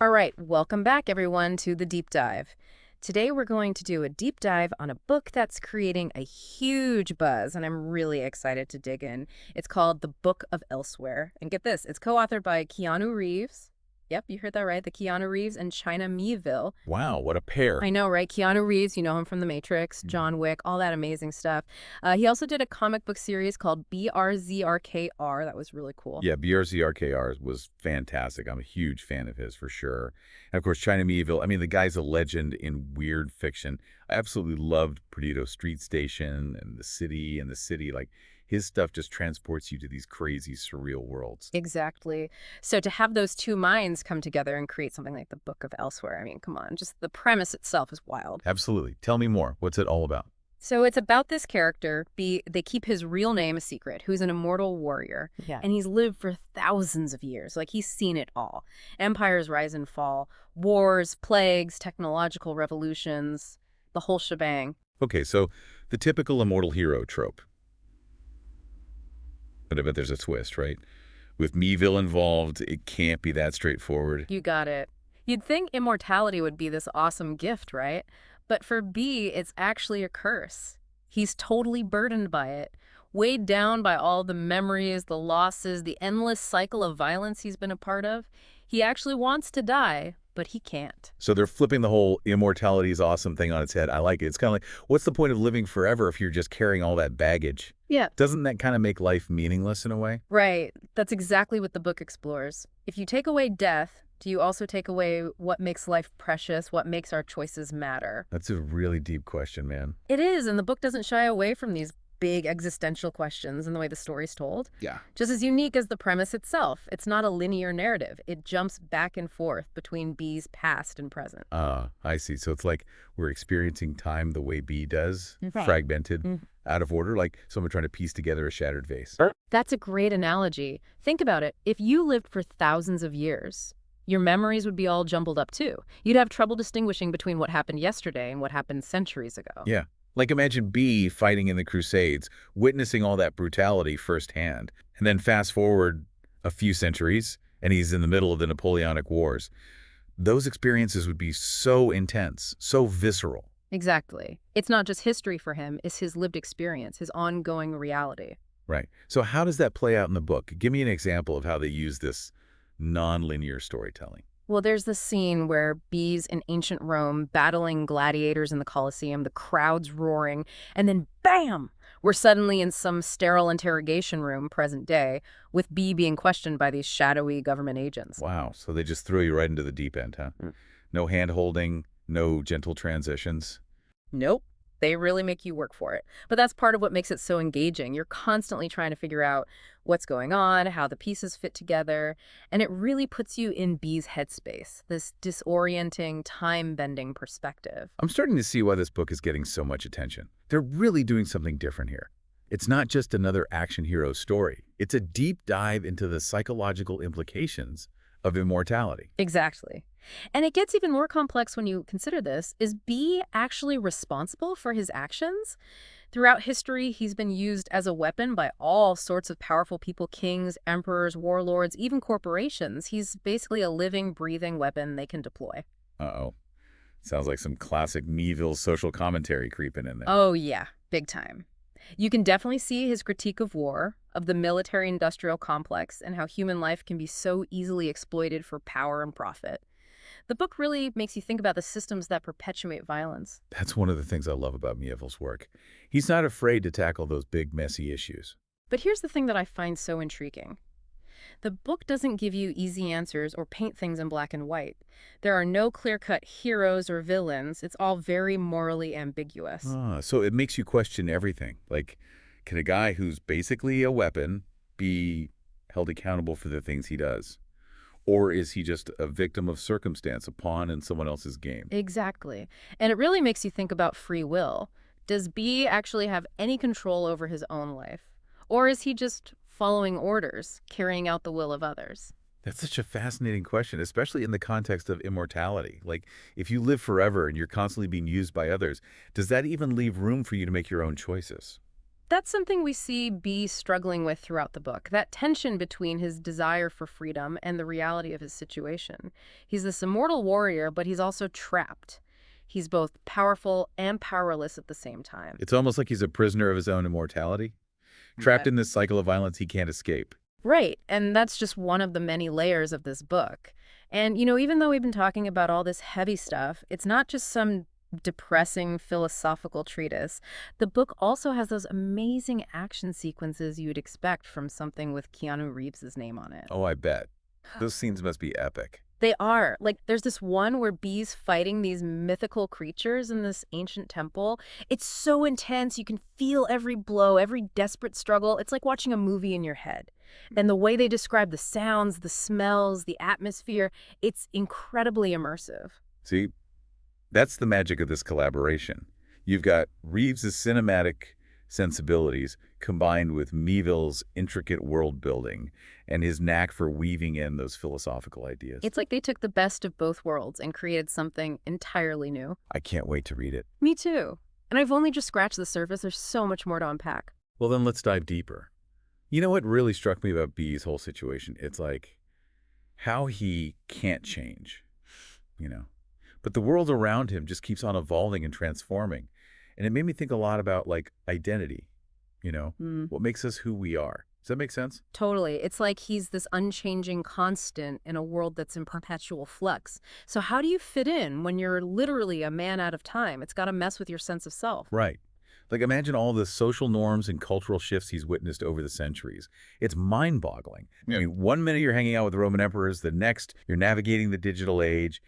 All right, welcome back everyone to the deep dive. Today we're going to do a deep dive on a book that's creating a huge buzz, and I'm really excited to dig in. It's called The Book of Elsewhere. And get this, it's co-authored by Keanu Reeves. Yep, you heard that right, the Keanu Reeves and China Miéville. Wow, what a pair. I know, right? Keanu Reeves, you know him from The Matrix, Mhm. John Wick, all that amazing stuff. He also did a comic book series called BRZRKR. That was really cool. Yeah, BRZRKR was fantastic. I'm a huge fan of his for sure. And of course, China Miéville, I mean, the guy's a legend in weird fiction. I absolutely loved Perdido Street Station and the city. Like, his stuff just transports you to these crazy, surreal worlds. Exactly. So to have those two minds come together and create something like the Book of Elsewhere, I mean, come on, just the premise itself is wild. Absolutely. Tell me more. What's it all about? So it's about this character, they keep his real name a secret, who's an immortal warrior. Yeah. And he's lived for thousands of years. Like, he's seen it all. Empires rise and fall, wars, plagues, technological revolutions, the whole shebang. Okay, so the typical immortal hero trope. But I bet there's a twist, right? With Miéville involved, it can't be that straightforward. You got it. You'd think immortality would be this awesome gift, right? But for B, it's actually a curse. He's totally burdened by it, weighed down by all the memories, the losses, the endless cycle of violence he's been a part of. He actually wants to die, but he can't. So they're flipping the whole immortality is awesome thing on its head. I like it. It's kind of like, what's the point of living forever if you're just carrying all that baggage? Yeah. Doesn't that kind of make life meaningless in a way? Right. That's exactly what the book explores. If you take away death, do you also take away what makes life precious, what makes our choices matter? That's a really deep question, man. It is, and the book doesn't shy away from these big existential questions in the way the story's told. Yeah. Just as unique as the premise itself, it's not a linear narrative. It jumps back and forth between B's past and present. I see. So it's like we're experiencing time the way B does, Right. fragmented, Mhm. out of order, like someone trying to piece together a shattered vase. That's a great analogy. Think about it. If you lived for thousands of years, your memories would be all jumbled up too. You'd have trouble distinguishing between what happened yesterday and what happened centuries ago. Yeah. Like imagine B fighting in the Crusades, witnessing all that brutality firsthand, and then fast forward a few centuries, and he's in the middle of the Napoleonic Wars. Those experiences would be so intense, so visceral. Exactly. It's not just history for him, it's his lived experience, his ongoing reality. Right. So how does that play out in the book? Give me an example of how they use this non-linear storytelling. Well, there's this scene where B's in ancient Rome battling gladiators in the Colosseum, the crowd's roaring, and then bam! We're suddenly in some sterile interrogation room, present day, with B being questioned by these shadowy government agents. Wow. So they just throw you right into the deep end, huh? No hand-holding, no gentle transitions. Nope. They really make you work for it. But that's part of what makes it so engaging. You're constantly trying to figure out what's going on, how the pieces fit together, and it really puts you in B's headspace, this disorienting, time-bending perspective. I'm starting to see why this book is getting so much attention. They're really doing something different here. It's not just another action hero story. It's a deep dive into the psychological implications of immortality. Exactly. And it gets even more complex when you consider this. Is B actually responsible for his actions? Throughout history, he's been used as a weapon by all sorts of powerful people, kings, emperors, warlords, even corporations. He's basically a living, breathing weapon they can deploy. Uh-oh. Sounds like some classic Miéville social commentary creeping in there. Oh, yeah, big time. You can definitely see his critique of war, of the military-industrial complex, and how human life can be so easily exploited for power and profit. The book really makes you think about the systems that perpetuate violence. That's one of the things I love about Miéville's work. He's not afraid to tackle those big, messy issues. But here's the thing that I find so intriguing. The book doesn't give you easy answers or paint things in black and white. There are no clear-cut heroes or villains. It's all very morally ambiguous. So it makes you question everything. Like, can a guy who's basically a weapon be held accountable for the things he does? Or is he just a victim of circumstance, a pawn in someone else's game? Exactly. And it really makes you think about free will. Does B actually have any control over his own life? Or is he just following orders, carrying out the will of others? That's such a fascinating question, especially in the context of immortality. Like, if you live forever and you're constantly being used by others, does that even leave room for you to make your own choices? That's something we see B struggling with throughout the book, that tension between his desire for freedom and the reality of his situation. He's this immortal warrior, but he's also trapped. He's both powerful and powerless at the same time. It's almost like he's a prisoner of his own immortality, trapped in this cycle of violence he can't escape. Right, and that's just one of the many layers of this book. And, even though we've been talking about all this heavy stuff, it's not just some depressing philosophical treatise. The book also has those amazing action sequences you'd expect from something with Keanu Reeves' name on it. Oh, I bet. Those scenes must be epic. They are. Like, there's this one where Bee's fighting these mythical creatures in this ancient temple. It's so intense. You can feel every blow, every desperate struggle. It's like watching a movie in your head. And the way they describe the sounds, the smells, the atmosphere, it's incredibly immersive. See, that's the magic of this collaboration. You've got Reeves's cinematic sensibilities combined with Miéville's intricate world building and his knack for weaving in those philosophical ideas. It's like they took the best of both worlds and created something entirely new. I can't wait to read it. Me too. And I've only just scratched the surface. There's so much more to unpack. Well, then let's dive deeper. You know what really struck me about B's whole situation? It's like how he can't change, you know. But the world around him just keeps on evolving and transforming. And it made me think a lot about, like, identity, what makes us who we are. Does that make sense? Totally. It's like he's this unchanging constant in a world that's in perpetual flux. So how do you fit in when you're literally a man out of time? It's got to mess with your sense of self. Right. Like, imagine all the social norms and cultural shifts he's witnessed over the centuries. It's mind-boggling. I mean, one minute you're hanging out with the Roman emperors, the next you're navigating the digital age.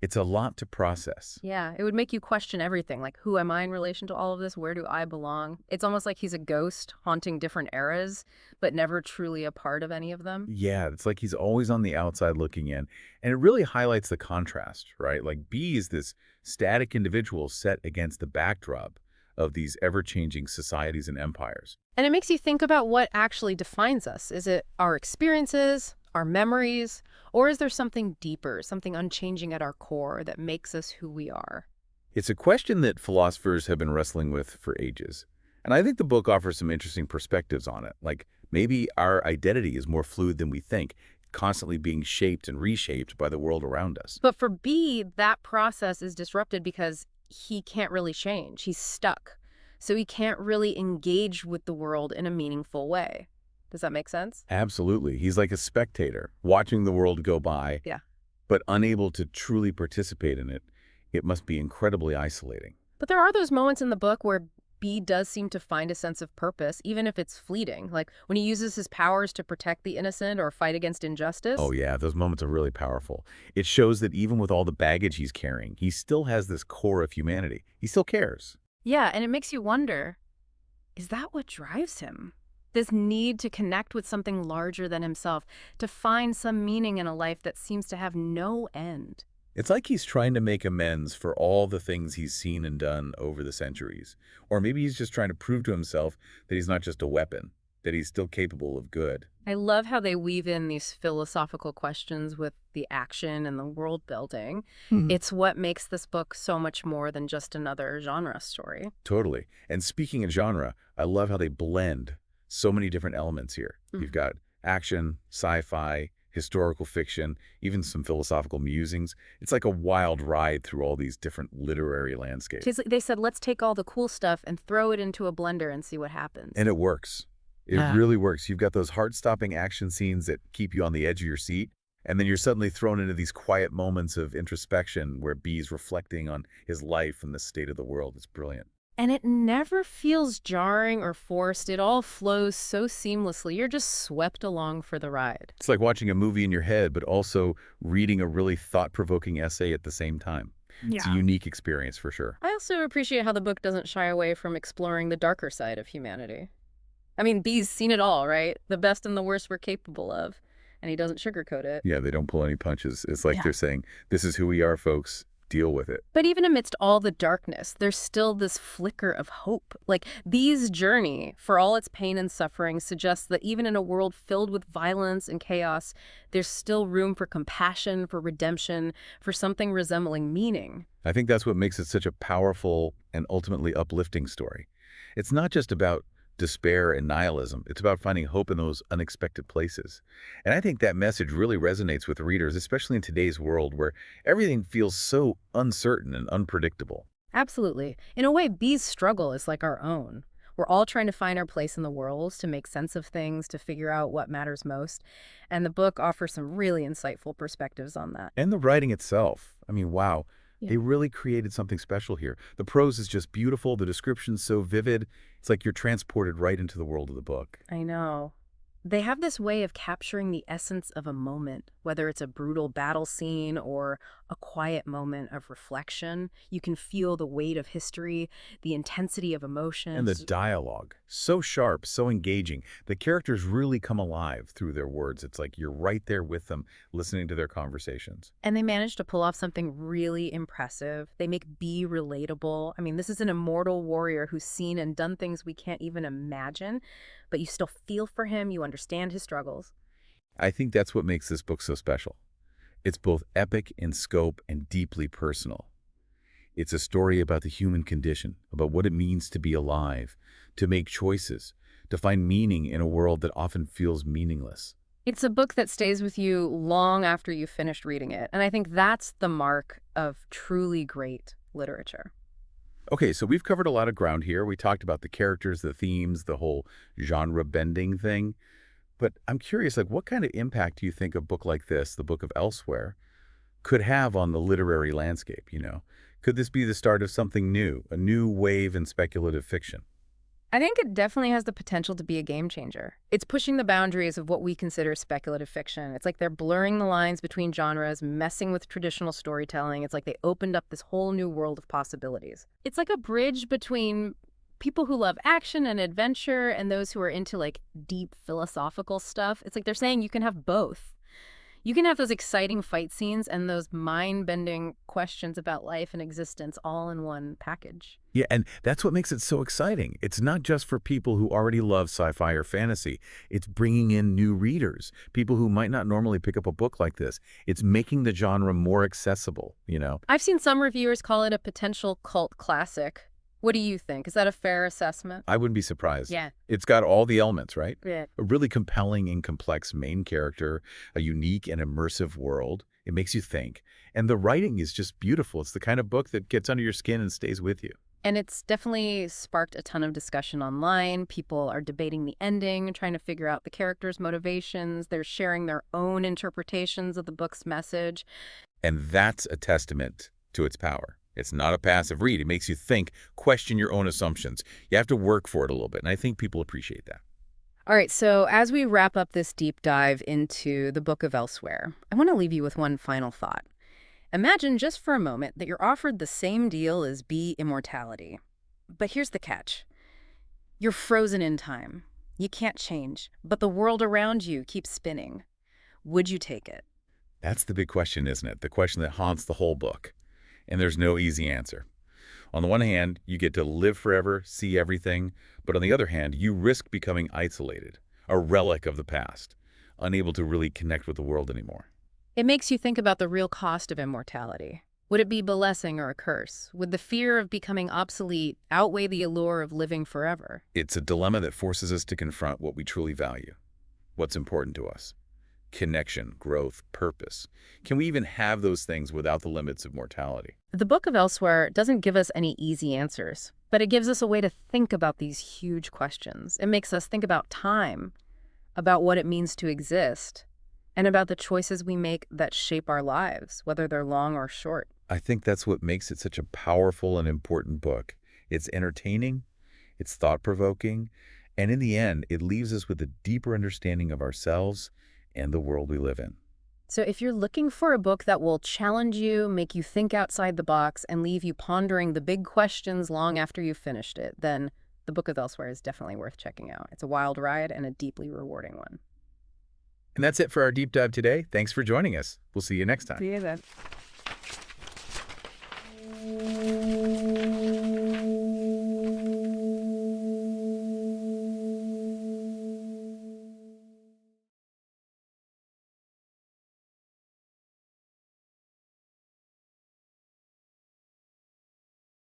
It's a lot to process. Yeah, it would make you question everything, like who am I in relation to all of this? Where do I belong? It's almost like he's a ghost haunting different eras, but never truly a part of any of them. Yeah, it's like he's always on the outside looking in. And it really highlights the contrast, right? Like, B is this static individual set against the backdrop of these ever-changing societies and empires. And it makes you think about what actually defines us. Is it our experiences, our memories, or is there something deeper, something unchanging at our core that makes us who we are? It's a question that philosophers have been wrestling with for ages. And I think the book offers some interesting perspectives on it. Like, maybe our identity is more fluid than we think, constantly being shaped and reshaped by the world around us. But for B, that process is disrupted because he can't really change. He's stuck. So he can't really engage with the world in a meaningful way. Does that make sense? Absolutely. He's like a spectator, watching the world go by, Yeah. but unable to truly participate in it. It must be incredibly isolating. But there are those moments in the book where B does seem to find a sense of purpose, even if it's fleeting. Like when he uses his powers to protect the innocent or fight against injustice. Oh yeah, those moments are really powerful. It shows that even with all the baggage he's carrying, he still has this core of humanity. He still cares. Yeah, and it makes you wonder, is that what drives him? This need to connect with something larger than himself, to find some meaning in a life that seems to have no end. It's like he's trying to make amends for all the things he's seen and done over the centuries. Or maybe he's just trying to prove to himself that he's not just a weapon, that he's still capable of good. I love how they weave in these philosophical questions with the action and the world building. It's what makes this book so much more than just another genre story. Totally. And speaking of genre, I love how they blend so many different elements here. You've got action, sci-fi, historical fiction, even some philosophical musings. It's like a wild ride through all these different literary landscapes. They said, let's take all the cool stuff and throw it into a blender and see what happens. And it works. It really works. You've got those heart-stopping action scenes that keep you on the edge of your seat, and then you're suddenly thrown into these quiet moments of introspection where B's reflecting on his life and the state of the world. It's brilliant. And it never feels jarring or forced. It all flows so seamlessly. You're just swept along for the ride. It's like watching a movie in your head, but also reading a really thought-provoking essay at the same time. It's a unique experience for sure. I also appreciate how the book doesn't shy away from exploring the darker side of humanity. I mean, B's seen it all, right? The best and the worst we're capable of. And he doesn't sugarcoat it. Yeah, they don't pull any punches. It's like they're saying, this is who we are, folks. Deal with it. But even amidst all the darkness, there's still this flicker of hope. Like, B's journey, for all its pain and suffering, suggests that even in a world filled with violence and chaos, there's still room for compassion, for redemption, for something resembling meaning. I think that's what makes it such a powerful and ultimately uplifting story. It's not just about despair and nihilism. It's about finding hope in those unexpected places. And I think that message really resonates with readers, especially in today's world where everything feels so uncertain and unpredictable. Absolutely. In a way, Bee's struggle is like our own. We're all trying to find our place in the world, to make sense of things, to figure out what matters most. And the book offers some really insightful perspectives on that. And the writing itself. I mean, wow. Yeah. They really created something special here. The prose is just beautiful. The description's so vivid. It's like you're transported right into the world of the book. I know. They have this way of capturing the essence of a moment, whether it's a brutal battle scene or a quiet moment of reflection. You can feel the weight of history, the intensity of And the emotions. dialogue, so sharp, so engaging. The characters really come alive through their words. It's like you're right there with them, listening to their conversations. And they managed to pull off something really impressive. They make B relatable. I mean, this is an immortal warrior who's seen and done things we can't even imagine, but you still feel for him, you understand his struggles. I think that's what makes this book so special. It's both epic in scope and deeply personal. It's a story about the human condition, about what it means to be alive, to make choices, to find meaning in a world that often feels meaningless. It's a book that stays with you long after you've finished reading it, and I think that's the mark of truly great literature. Okay, so we've covered a lot of ground here. We talked about the characters, the themes, the whole genre bending thing. But I'm curious, like, what kind of impact do you think a book like this, the Book of Elsewhere, could have on the literary landscape? Could this be the start of something new, a new wave in speculative fiction? I think it definitely has the potential to be a game changer. It's pushing the boundaries of what we consider speculative fiction. It's like they're blurring the lines between genres, messing with traditional storytelling. It's like they opened up this whole new world of possibilities. It's like a bridge between people who love action and adventure and those who are into like deep philosophical stuff. It's like they're saying you can have both. You can have those exciting fight scenes and those mind-bending questions about life and existence all in one package. Yeah, and that's what makes it so exciting. It's not just for people who already love sci-fi or fantasy. It's bringing in new readers, people who might not normally pick up a book like this. It's making the genre more accessible. I've seen some reviewers call it a potential cult classic. What do you think? Is that a fair assessment? I wouldn't be surprised. Yeah. It's got all the elements, right? Yeah. A really compelling and complex main character, a unique and immersive world. It makes you think. And the writing is just beautiful. It's the kind of book that gets under your skin and stays with you. And it's definitely sparked a ton of discussion online. People are debating the ending, trying to figure out the characters' motivations. They're sharing their own interpretations of the book's message. And that's a testament to its power. It's not a passive read. It makes you think, question your own assumptions. You have to work for it a little bit, and I think people appreciate that. All right, so as we wrap up this deep dive into the Book of Elsewhere, I want to leave you with one final thought. Imagine just for a moment that you're offered the same deal as B Immortality. But here's the catch. You're frozen in time. You can't change, but the world around you keeps spinning. Would you take it? That's the big question, isn't it? The question that haunts the whole book. And there's no easy answer. On the one hand, you get to live forever, see everything, but on the other hand, you risk becoming isolated, a relic of the past, unable to really connect with the world anymore. It makes you think about the real cost of immortality. Would it be a blessing or a curse? Would the fear of becoming obsolete outweigh the allure of living forever? It's a dilemma that forces us to confront what we truly value, what's important to us. Connection, growth, purpose. Can we even have those things without the limits of mortality? The Book of Elsewhere doesn't give us any easy answers, but it gives us a way to think about these huge questions. It makes us think about time, about what it means to exist, and about the choices we make that shape our lives, whether they're long or short. I think that's what makes it such a powerful and important book. It's entertaining, it's thought-provoking, and in the end, it leaves us with a deeper understanding of ourselves and the world we live in. So if you're looking for a book that will challenge you, make you think outside the box, and leave you pondering the big questions long after you've finished it, then The Book of Elsewhere is definitely worth checking out. It's a wild ride and a deeply rewarding one. And that's it for our deep dive today. Thanks for joining us. We'll see you next time. See you then.